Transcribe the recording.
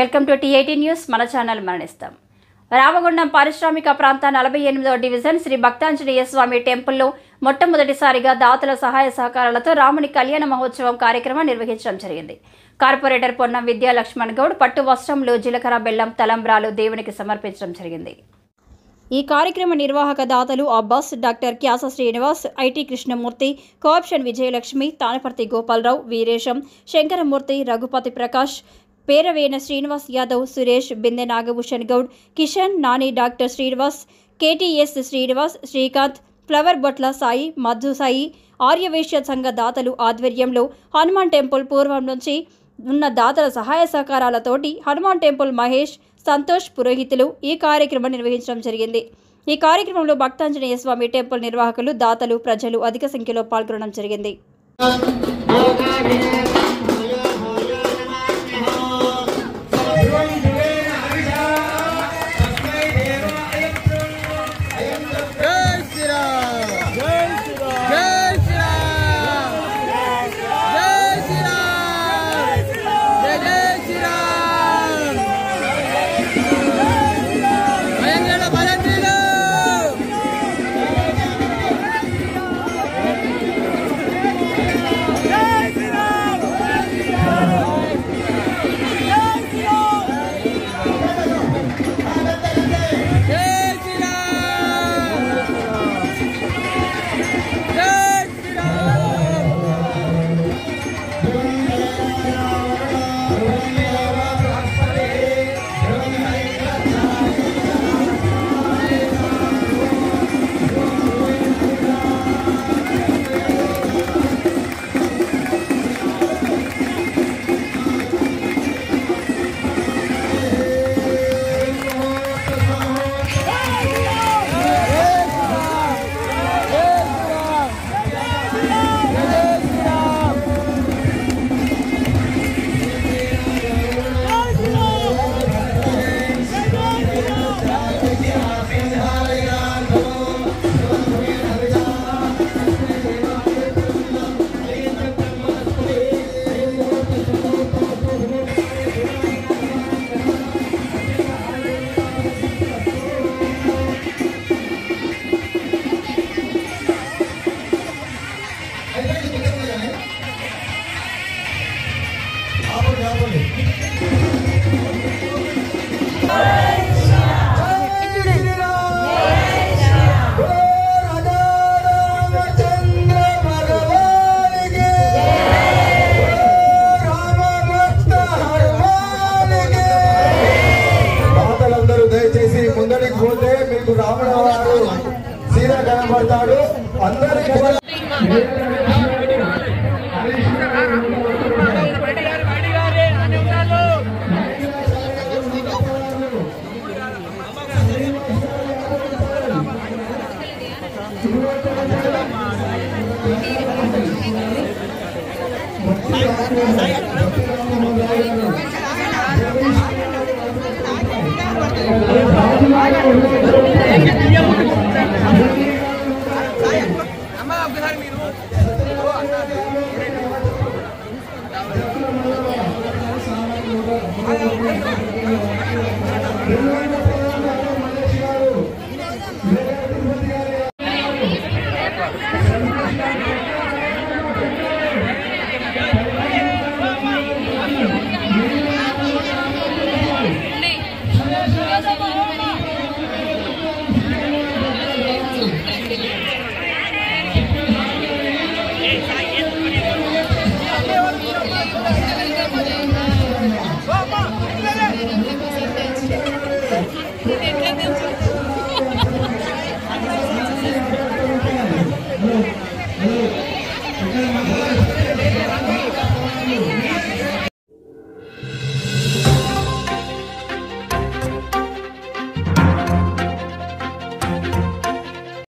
Welcome to టీ18 news. మన channel మరణిస్తాం. రామగుండం పారిశ్రామిక ప్రాంత 48వ డివిజన్ శ్రీ భక్తాంజనేయ స్వామి టెంపుల్లో మొట్టమొదటిసారిగా దాతల సహాయ సహకారాలతో రాముని కళ్యాణ మహోత్సవం కార్యక్రమం నిర్వహించడం జరిగింది. కార్పొరేటర్ పొన్నం విద్యా లక్ష్మణ్ గౌడ్ పట్టు వస్త్రంలో జీలకర్ర బెల్లం తలంబ్రాలు దేవునికి సమర్పించడం జరిగింది. ఈ కార్యక్రమ నిర్వాహక దాతలు Abbas, doctor Kyasa Srinivas, IT Krishnamurthy, cooption Vijayalakshmi, Tanaparthi Gopalarao, Veeresham, Shankaramurthy, Raghupathi Prakash, Peravena Srinivas Yadav, Suresh, Binde Nagabhushan Goud, Kishan, Nani, doctor Srinivas, KTS Srinivas, Srikanth, flower Botla Sai, Madhu Sai, Aryavysya సంఘ దాతలు ఆధ్వర్యంలో హనుమాన్ టెంపుల్ పూర్వం నుంచి ఉన్న దాతల సహాయ సహకారాలతోటి హనుమాన్ టెంపుల్ మహేష్, సంతోష్ పురోహితులు ఈ కార్యక్రమం నిర్వహించడం జరిగింది. ఈ కార్యక్రమంలో భక్తాంజనేయ స్వామి టెంపుల్ నిర్వాహకులు, దాతలు, ప్రజలు అధిక సంఖ్యలో పాల్గొనడం జరిగింది. దయచేసి ముందడికి పోతే మీకు రాముడు వారు సీదా కనబడతాడు. అందరికీ